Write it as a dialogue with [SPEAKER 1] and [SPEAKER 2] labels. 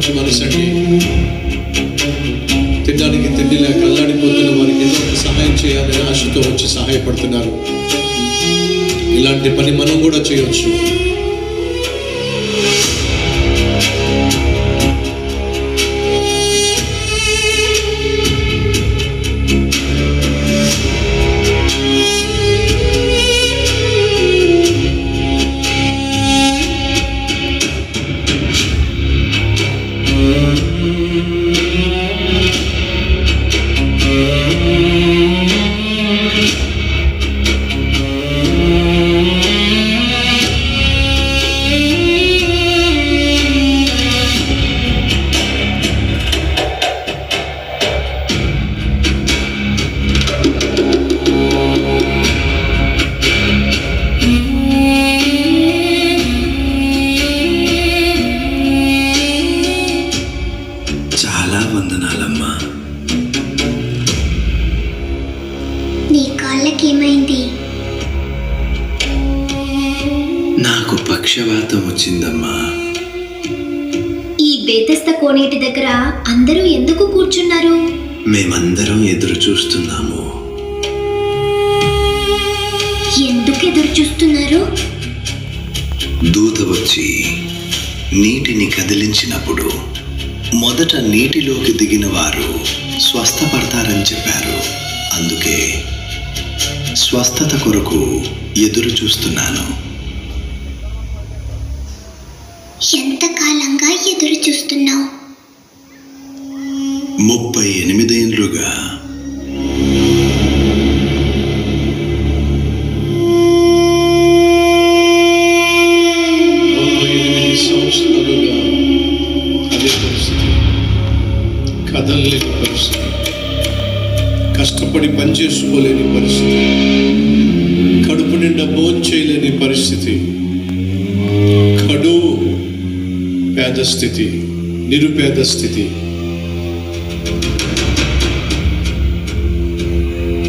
[SPEAKER 1] మంచి మనసు అండి. తినడానికి తిండి లేక అల్లాడిపోతున్న వారికి ఏదో ఒక సహాయం చేయాలని ఆశతో వచ్చి సహాయపడుతున్నారు. ఇలాంటి పని మనం కూడా చేయవచ్చు.
[SPEAKER 2] చాలా వందనాలమ్మా.
[SPEAKER 3] నీ కాళ్ళకేమైంది?
[SPEAKER 2] నాకు పక్షవాతం వచ్చిందమ్మా.
[SPEAKER 3] ఈ బేతస్త కోనేటి దగ్గర అందరూ ఎందుకు కూర్చున్నారు?
[SPEAKER 2] మేమందరం ఎదురు చూస్తున్నాము.
[SPEAKER 3] ఎందుకు ఎదురు చూస్తున్నారు?
[SPEAKER 2] దూత వచ్చి నీటిని కదిలించినప్పుడు మొదట నీటిలోకి దిగిన వారు స్వస్థపడతారని చెప్పారు. అందుకే స్వస్థత కొరకు ఎదురు చూస్తున్నాను.
[SPEAKER 3] ఎంతకాలంగా ఎదురు చూస్తున్నావు?
[SPEAKER 2] 38 ఏళ్లుగా.
[SPEAKER 1] అదే పరిస్థితి, కదలలేని పరిస్థితి, కష్టపడి పనిచేసుకోలేని పరిస్థితి, కడుపు నిండా భోజనం చేయలేని పరిస్థితి, కడువు పేద స్థితి, నిరుపేద స్థితి.